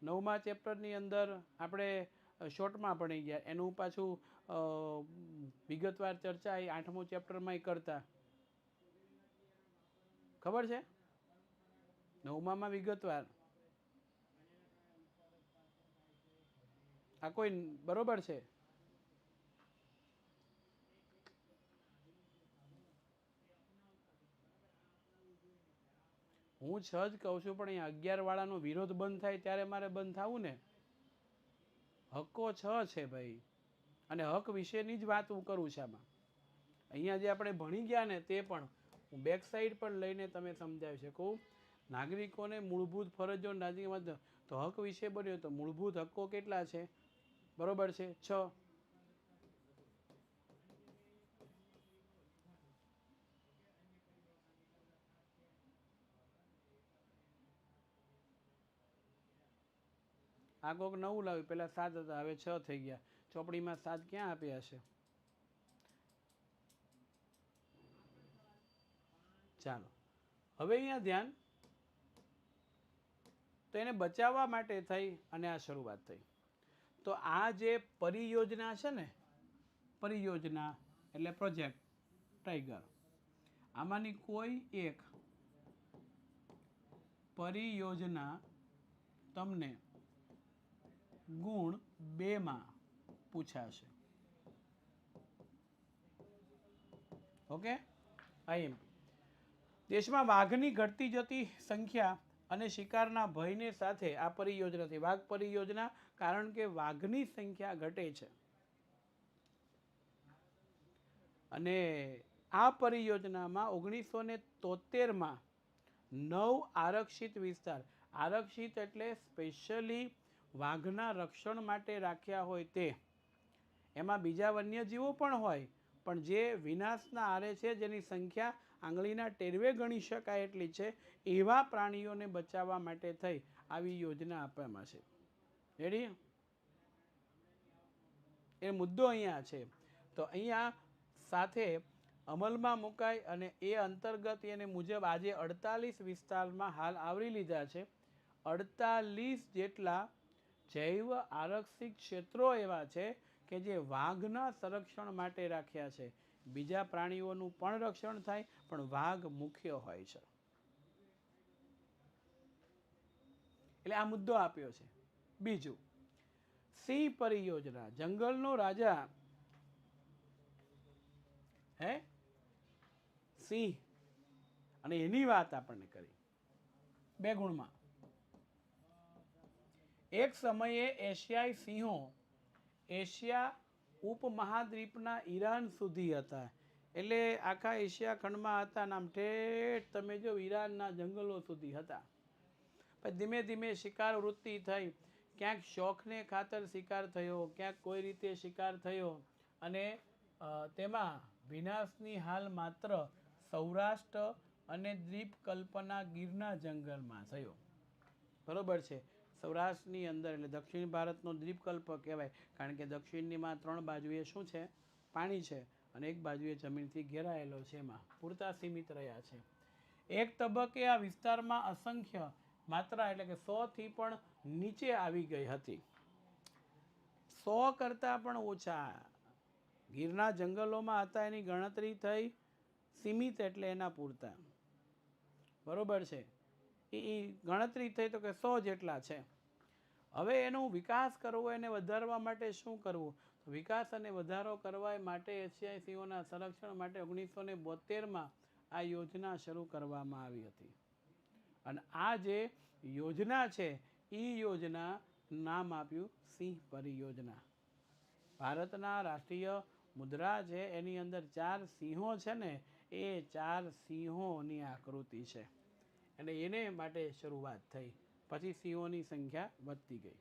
9મા ચેપ્ટરની અંદર આપણે શોર્ટમાં ભણી ગયા, એનું પાછું વિગતવાર ચર્ચા એ 8મો ચેપ્ટરમાં કરતા, ખબર છે? 9મામાં વિગતવાર. આ કોઈ બરોબર છે? હું 6 જ કહું છું, પણ અહીંયા 11 વાળાનો વિરોધ બંધ થાય ત્યારે મારે બંધ થવું ને. હક્કો 6 છે ભાઈ, અને હક વિશેની જ વાત હું કરું છું આમાં. અહીંયા જે આપણે ભણી ગયા ને તે પણ હું બેક સાઈડ પર લઈને તમે સમજાવી શકું. નાગરિકોને મૂળભૂત ફરજો તો હક વિશે બન્યો તો મૂળભૂત હક્કો કેટલા છે? બરોબર છે, 6. આ કોક નવું લાવ્યું, પેલા 7 હતા, હવે 6 થઈ ગયા. ચોપડીમાં 7 ક્યાં આપ્યા છે? ચાલો હવે અહીંયા ધ્યાન. તો એને બચાવવા માટે થઈ અને આ શરૂઆત થઈ. તો આ જે પરિયોજના છે ને, પરિયોજના એટલે પ્રોજેક્ટ ટાઈગર, આમાંની કોઈ એક પરિયોજના તમને ગુણ 2માં પૂછાશે. ઓકે, આઈએમ દેશમાં વાઘની ઘટતી જતી સંખ્યા અને શિકારના ભયને સાથે આ પરિયોજનાથી, વાઘ પરિયોજના, કારણ કે વાઘની સંખ્યા ઘટે છે. અને આ પરિયોજનામાં 1973માં 9 આરક્ષિત વિસ્તાર, આરક્ષિત એટલે સ્પેશિયલી વાઘના રક્ષણ માટે રાખ્યા હોય તે, એમાં બીજા વન્યજીવો પણ હોય, પણ જે વિનાશના આરે છે, જેની સંખ્યા આંગળીના ટેરવે ગણી શકાય એટલી છે, એવા પ્રાણીઓને બચાવવા માટે થઈ આવી યોજના આપવામાં છે. રેડી? એ મુદ્દો અહીંયા છે. તો અહીંયા સાથે અમલમાં મુકાય અને એ અંતર્ગત એને મુજબ આજે 48 વિસ્તારમાં હાલ આવરી લીધા છે. 48 જેટલા જૈવ આરક્ષિત ક્ષેત્રો એવા છે કે જે વાઘના સંરક્ષણ માટે રાખ્યા છે. બીજા પ્રાણીઓનું પણ રક્ષણ થાય, પણ વાઘ મુખ્ય હોય છે. એટલે આ મુદ્દો આપ્યો છે. બીજું, સિંહ પરિયોજના, જંગલનો રાજા હે સિંહ, અને એની વાત આપણને કરી 2 ગુણમાં. એક સમયે એશિયાઈ સિંહો એશિયા ઉપમહાદ્વીપના ઈરાન સુધી હતા. એટલે આખા એશિયા ખંડમાં હતા, નામ ઠેઠ તમે જો ઈરાનના જંગલો સુધી હતા. પછી ધીમે ધીમે શિકાર વૃત્તિ થઈ, ક્યાંક શોખને ખાતર શિકાર થયો, ક્યાંક કોઈ રીતે શિકાર થયો, અને તેમાં વિનાશની હાલ માત્ર સૌરાષ્ટ્ર અને દ્વીપકલ્પના ગીરના જંગલમાં થયો. બરોબર છે? સૌરાષ્ટ્રની અંદર એટલે દક્ષિણ ભારતનો દ્વીપકલ્પ કહેવાય, કારણ કે દક્ષિણનીમાં 3 બાજુએ શું છે? પાણી છે, અને એક બાજુએ જમીનથી ઘેરાયેલો છે, એમાં પૂરતા સીમિત રહ્યા છે. એક તબક્કે આ વિસ્તારમાં અસંખ્ય માત્રા એટલે કે 100થી પણ નીચે આવી ગઈ હતી. 100 કરતાં પણ ઓછા ગીરના જંગલોમાં હતા, એની ગણતરી થઈ. સીમિત એટલે એના પૂરતા. બરોબર છે? એ ગણતરી થઈ તો કે 100 જેટલા છે. હવે એનો વિકાસ કરવો, એને વધારવા માટે શું કરવું? વિકાસ અને વધારો કરવા માટે એશિયાઈ સિંહોના સંરક્ષણ માટે 1972માં આ યોજના શરૂ કરવામાં આવી હતી. અને આ જે યોજના છે એ યોજના નામ આપ્યું સિંહ પરિયોજના. ભારતના રાષ્ટ્રીય મુદ્રા છે એની અંદર 4 સિંહો છે ને, એ 4 સિંહોની આકૃતિ છે. એટલે એને માટે શરૂઆત થઈ, પછી સિંહોની સંખ્યા વધતી ગઈ.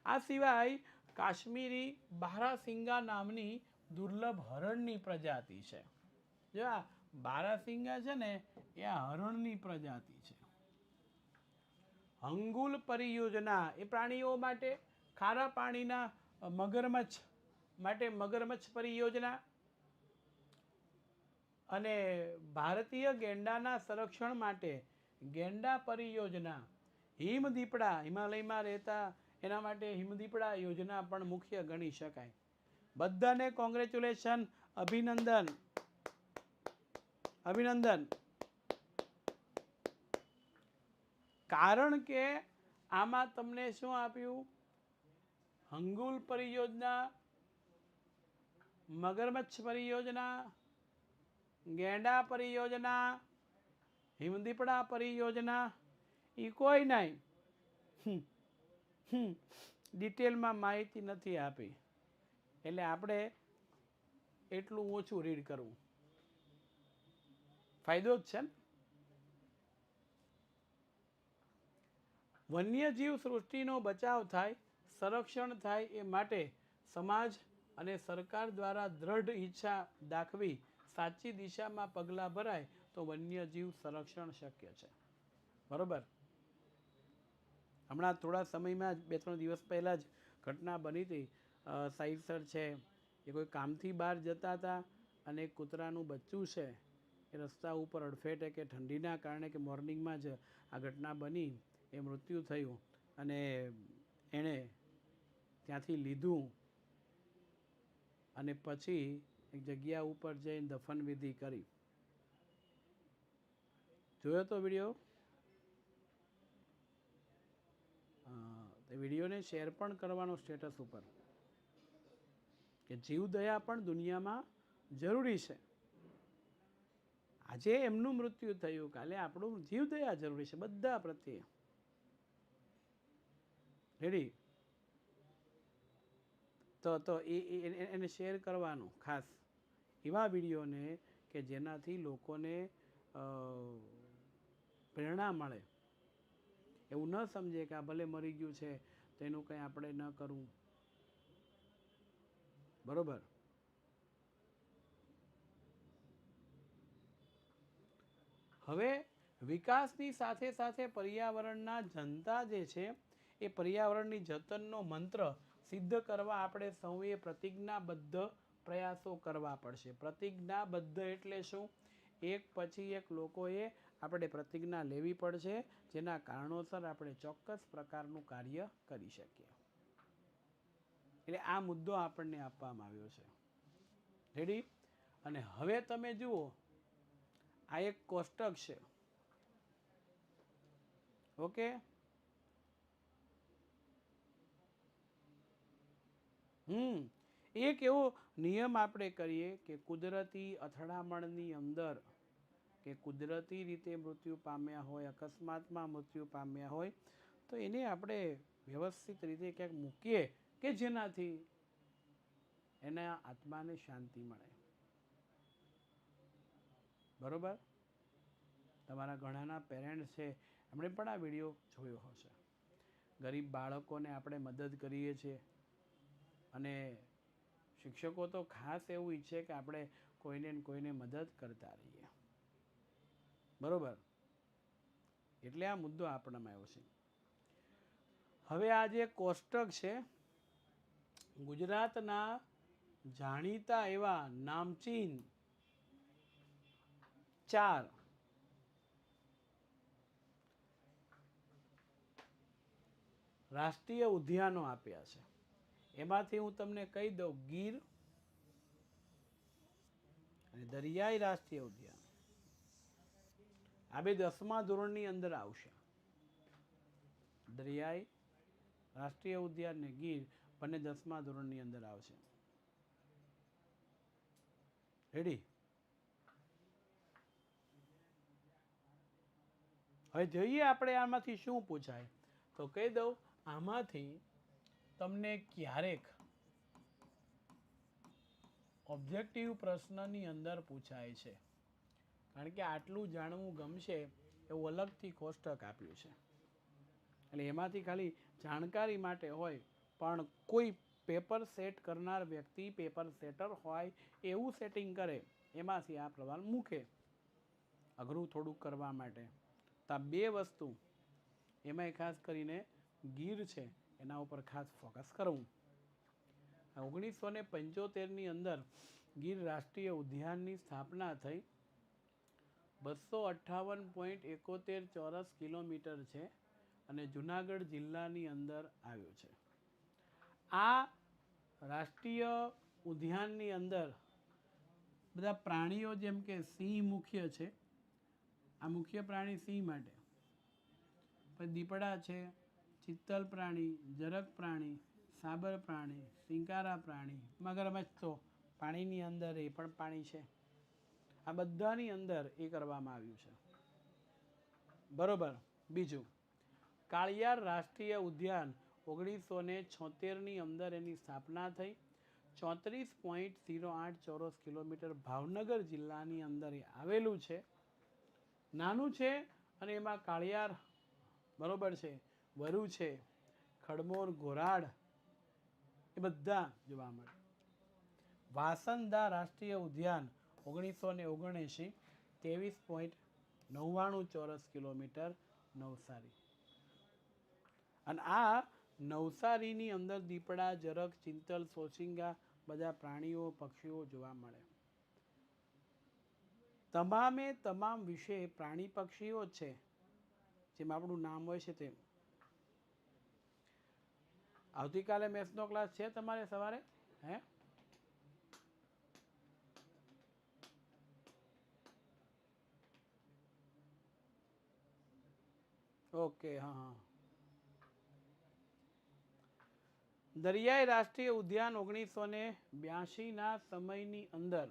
આ સિવાય કાશ્મીરી બારાસિંગા નામની દુર્લભ હરણની પ્રજાતિ છે. જો આ બારાસિંગા છે ને, એ આ હરણની પ્રજાતિ છે. હંગુલ પરિયોજના એ પ્રાણીઓ માટે, ખારા પાણીના મગરમચ્છ માટે મગરમચ્છ પરિયોજના, અને ભારતીય ગેંડાના સંરક્ષણ માટે ગેંડા પરિયોજના, હિમદીપડા હિમાલયમાં રહેતા એના માટે હિમદીપડા યોજના પણ મુખ્ય ગણી શકાય. બધાને કોંગ્રેચ્યુલેશન, અભિનંદન અભિનંદન. કારણ કે આમાં તમને શું આપ્યું? હંગુલ પરિયોજના, મગરમચ્છ પરિયોજના, ગેંડા પરિયોજના, હિમદીપડા પરિયોજના, એ કોઈ નહીં ડિટેલમાં માહિતી નથી આપી. એટલે આપણે એટલું ઓછું રીડ કરવું ફાયદો જ છે ને. વન્યજીવ સૃષ્ટિનો બચાવ થાય, સંરક્ષણ થાય એ માટે સમાજ અને સરકાર દ્વારા દ્રઢ ઈચ્છા દાખવી સાચી દિશામાં પગલાં ભરાય તો વન્યજીવ સંરક્ષણ શક્ય છે. બરોબર. હમણાં થોડા સમયમાં જ 2-3 દિવસ પહેલાં જ ઘટના બની હતી. સાહિબ સર છે એ કોઈ કામથી બહાર જતા હતા અને કૂતરાનું બચ્ચું છે એ રસ્તા ઉપર અડફેટે કે ઠંડીના કારણે કે મોર્નિંગમાં જ આ ઘટના બની, એ મૃત્યુ થયું અને એણે ત્યાંથી લીધું અને પછી એક જગ્યા ઉપર જઈને દફન વિધિ કરી. જોયો તો વિડીયો? તે વિડીયોને શેર પણ કરવાનો સ્ટેટસ ઉપર કે જીવદયા પણ દુનિયામાં જરૂરી છે. આજે એમનું મૃત્યુ થયું, કાલે આપણું જીવદયા જરૂરી છે બધા પ્રત્યે. રેડી? તો એને શેર કરવાનું ખાસ એવા વિડીયોને કે જેનાથી લોકોને પ્રેરણા મળે. એવું ન સમજે કે આ ભલે મરી ગયું છે તો એનું કંઈ આપણે ન કરવું. બરોબર. હવે વિકાસની સાથે સાથે પર્યાવરણના જનતા જે છે એ પર્યાવરણની જતનનો મંત્ર સિદ્ધ કરવા આપણે સૌએ પ્રતિજ્ઞાબદ્ધ પ્રયાસો કરવા પડશે. પ્રતિજ્ઞાબદ્ધ એટલે શું? એક પછી એક લોકોએ આપણે પ્રતિજ્ઞા લેવી પડશે જેના કારણોસર આપણે ચોક્કસ પ્રકારનું કાર્ય કરી શકીએ. એટલે આ મુદ્દો આપણને આપવામાં આવ્યો છે. રેડી? અને હવે તમે જુઓ, આ એક કોષ્ટક છે. ઓકે? એક એવો નિયમ આપણે કરીએ કે કુદરતી અથડામણની અંદર કે કુદરતી રીતે મૃત્યુ પામ્યા હોય, અકસ્માતમાં મૃત્યુ પામ્યા હોય તો એને આપણે વ્યવસ્થિત રીતે ક્યાંક મૂકીએ કે જેનાથી એના આત્માને શાંતિ મળે. બરોબર? તમારા ઘણાના પેરેન્ટ્સ છે એમણે પણ આ વિડીયો જોયો હશે. ગરીબ બાળકોને આપણે મદદ કરીએ છીએ અને શિક્ષકો તો ખાસ એવું ઈચ્છે કે આપણે કોઈને ને કોઈને મદદ કરતા રહીએ. બરોબર? એટલે આ મુદ્દો આપણામાં આવ્યો છે. હવે આ જે કોષ્ટક છે, ગુજરાતના જાણીતા એવા નામચીન 4 રાષ્ટ્રીય ઉદ્યાનો આપ્યા છે. એમાંથી હું તમને કહી દઉં, ગીર અને દરિયાઈ રાષ્ટ્રીય ઉદ્યાન આ બે 10મા ધોરણની અંદર આવશે. દરિયાઈ રાષ્ટ્રીય ઉદ્યાન ને ગીર બંને 10મા ધોરણની અંદર આવશે. રેડી? હવે જોઈએ આપણે આમાંથી શું પૂછાય. તો કહી દઉં, આમાંથી તમને ક્યારેક ઓબ્જેક્ટિવ પ્રશ્નની અંદર પૂછાય છે. કારણ કે આટલું જાણવું ગમશે એવું અલગથી કોષ્ટક આપ્યું છે. એટલે એમાંથી ખાલી જાણકારી માટે હોય, પણ કોઈ પેપર સેટ કરનાર વ્યક્તિ પેપર સેટર હોય એવું સેટિંગ કરે, એમાંથી આ પ્રમાણે મૂકે અઘરું થોડુંક કરવા માટે. તો આ બે વસ્તુ, એમાંય ખાસ કરીને ગીર છે એના ઉપર ખાસ ફોકસ કરવું. 1975ની અંદર ગીર રાષ્ટ્રીય ઉદ્યાનની સ્થાપના થઈ. 258.71 ચોરસ કિલોમીટર છે અને જુનાગઢ જિલ્લાની અંદર આવ્યું છે. આ રાષ્ટ્રીય ઉદ્યાનની અંદર બધા પ્રાણીઓ જેમ કે સિંહ મુખ્ય છે, આ મુખ્ય પ્રાણી સિંહ માટે, પછી દીપડા છે, ચિત્તલ પ્રાણી, જરગ પ્રાણી, સાબર પ્રાણી, સિંકારા પ્રાણી, મગરમચ્છ તો પાણીની અંદર એ પણ પાણી છે. આ બધાની અંદર એ કરવામાં આવ્યું છે. બરોબર. બીજું, કાળિયાર રાષ્ટ્રીય ઉદ્યાન 1976ની અંદર એની સ્થાપના થઈ. 34.08 ચોરસ કિલોમીટર ભાવનગર જિલ્લાની અંદર એ આવેલું છે. નાનું છે અને એમાં કાળિયાર બરોબર છે, વરુ છે, ખડમોર, ઘોરાડ એ બધા જોવા મળે. વાસંદા રાષ્ટ્રીય ઉદ્યાન 1979 23.99 ચોરસ કિલોમીટર નવસારી. અને આ નવસારીની અંદર દીપડા, જરગ, ચિંતલ, સોચિંગા બધા પ્રાણીઓ પક્ષીઓ જોવા મળે. તમામે તમામ વિશે પ્રાણી પક્ષીઓ છે જેમ આપણું નામ હોય છે તેમ. આવતીકાલે મેથ્સનો ક્લાસ છે તમારે સવારે? હે? ઓકે. હા હા. દરિયાઈ રાષ્ટ્રીય ઉદ્યાન 1982ના સમયની અંદર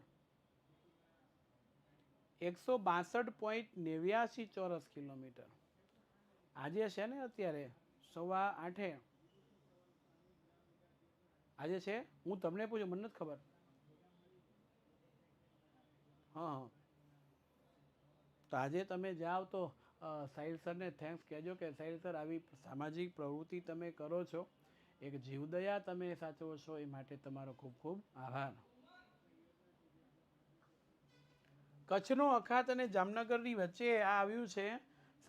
162.89 ચોરસ કિલોમીટર. આજે છે ને અત્યારે 8:15 આજે છે. હું તમને પૂછું, મને નથી ખબર. હા, તો આજે તમે જાઓ તો સાહિલ સરને થેન્ક્સ કહેજો કે સાહિલ સર આવી સામાજિક પ્રવૃત્તિ તમે કરો છો, એક જીવદયા તમે સાચવો છો, એ માટે તમારો ખૂબ ખૂબ આભાર. કચ્છનો અખાત અને જામનગરની વચ્ચે આ આવ્યું છે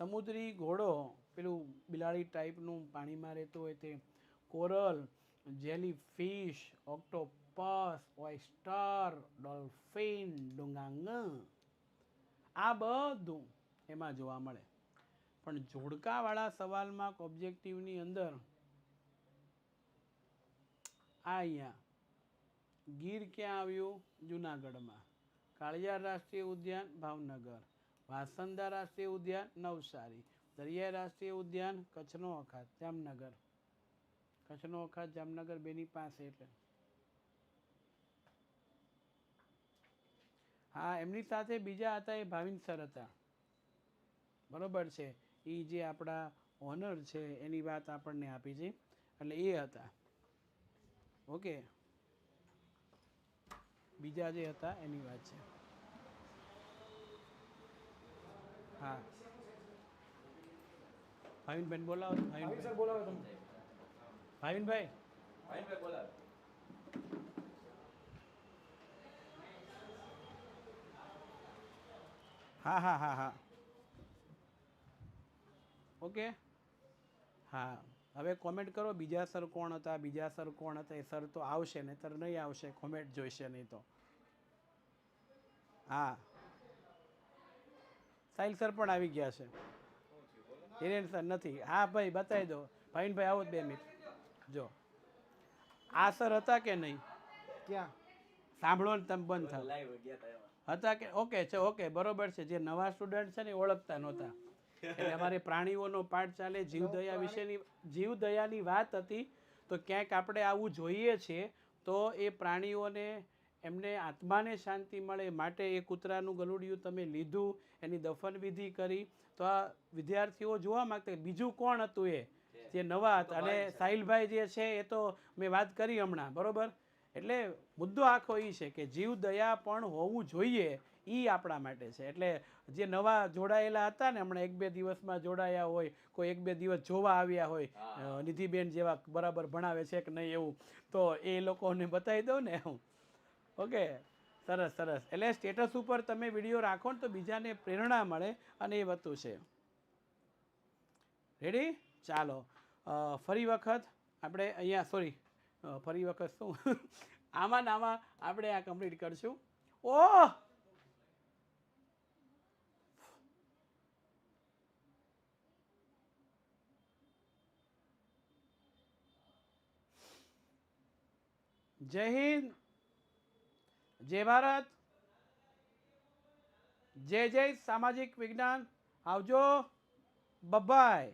સમુદ્રી ઘોડો, પેલું બિલાડી ટાઈપનું પાણીમાં રહેતું હોય તે, coral, jellyfish, octopus, oyster, dolphin, dugong, આ બધું એમાં જોવા મળે. પણ જોડકાવાળા સવાલમાં ઓબ્જેક્ટિવની અંદર આ અહીંયા ગીર ક્યાં આવ્યું? જુનાગઢમાં. કાળિયાર રાષ્ટ્રીય ઉદ્યાન ભાવનગર, વાસંદા રાષ્ટ્રીય ઉદ્યાન નવસારી, દરિયાઈ રાષ્ટ્રીય ઉદ્યાન કચ્છનો અખાત જામનગર. કચ્છનો અખાત જામનગર બેની પાસે. એટલે હા, એમની સાથે બીજા હતા એ ભાવિન સર હતા. બરોબર છે. એ જે આપણા ઓનર છે એની વાત આપણને આપી છે, એટલે એ હતા. ઓકે, બીજા જે હતા એની વાત છે. હા, ભાવિનભાઈ બોલાવો. ભાવિન સર બોલાવો તમે. ભાવિનભાઈ બોલાવો. હા હા હા હા. ઓકે. હા, હવે કોમેન્ટ કરો બીજા સર કોણ હતા, બીજા સર કોણ હતા. એ સર તો આવશે, નહીતર નહીં આવશે, કોમેન્ટ જોઈશે નહીં તો. હા, સાહિલ સર પણ આવી ગયા છે. હિરેન સર નથી. હા ભાઈ બતાવી દો. ભાવિનભાઈ આવો 2 મિનિટ. જો આ સર હતા કે નહીં? ક્યાં સાંભળો ને તમે બંધ થાવ. હતા કે? ઓકે છે. ઓકે, બરોબર છે. જે નવા સ્ટુડન્ટ છે ને એ ઓળખતા નહોતા. એટલે અમારે પ્રાણીઓનો પાઠ ચાલે, જીવદયા વિશેની જીવદયાની વાત હતી. તો ક્યાંક આપણે આવું જોઈએ છીએ તો એ પ્રાણીઓને એમને આત્માને શાંતિ મળે માટે એ કૂતરાનું ગલુડિયું તમે લીધું, એની દફન વિધિ કરી. તો આ વિદ્યાર્થીઓ જોવા માંગતા બીજું કોણ હતું એ જે નવા હતા. અને સાહિલભાઈ જે છે એ તો મેં વાત કરી હમણાં, બરોબર. એટલે મુદ્દો આખો એ છે કે જીવદયા પણ હોવું જોઈએ, એ આપણા માટે છે. એટલે જે નવા જોડાયેલા હતા ને, હમણાં 1-2 દિવસમાં જોડાયા હોય, કોઈ 1-2 દિવસ જોવા આવ્યા હોય, નિધિબેન જેવા બરાબર ભણાવે છે કે નહીં એવું, તો એ લોકોને બતાવી દઉં ને હું. ઓકે, સરસ સરસ. એટલે સ્ટેટસ ઉપર તમે વિડીયો રાખો ને તો બીજાને પ્રેરણા મળે, અને એ વસ્તુ છે. રેડી? ચાલો, ફરી વખત આપણે અહીંયા ફરી વખત શું આમાં નામાં આપણે આ કમ્પ્લીટ કરશું. ઓહ, જય હિન્દ, જય ભારત, જય જય સામાજિક વિજ્ઞાન. આવજો, બબાય.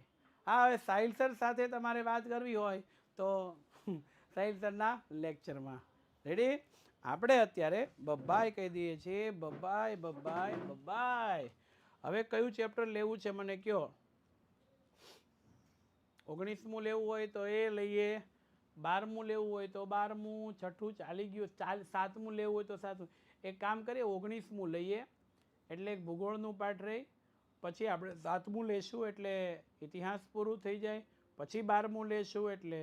હા, હવે સાહિલ સર સાથે તમારે વાત કરવી હોય તો સાહિલ સરના લેક્ચરમાં. રેડી? આપણે અત્યારે બબાય કહી દઈએ છીએ. Bye-bye bye-bye bye-bye. હવે કયું ચેપ્ટર લેવું છે મને કયો? 19મું લેવું હોય તો એ લઈએ, 12મું લેવું હોય તો 12મું, છઠ્ઠું ચાલી ગયું, 7મું લેવું હોય તો 7મું. એક કામ કરીએ, 19મું લઈએ એટલે એક ભૂગોળનું પાઠ રહી, પછી આપણે 7મું લેશું એટલે ઇતિહાસ પૂરું થઈ જાય, પછી 12મું લેશું એટલે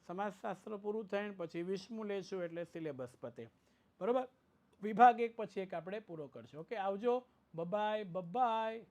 સમાજશાસ્ત્ર પૂરું થાય, પછી 20મું લેશું એટલે સિલેબસ પતે. બરાબર? વિભાગ એક પછી એક આપણે પૂરો કરશું. ઓકે, આવજો, બબાય બબાય.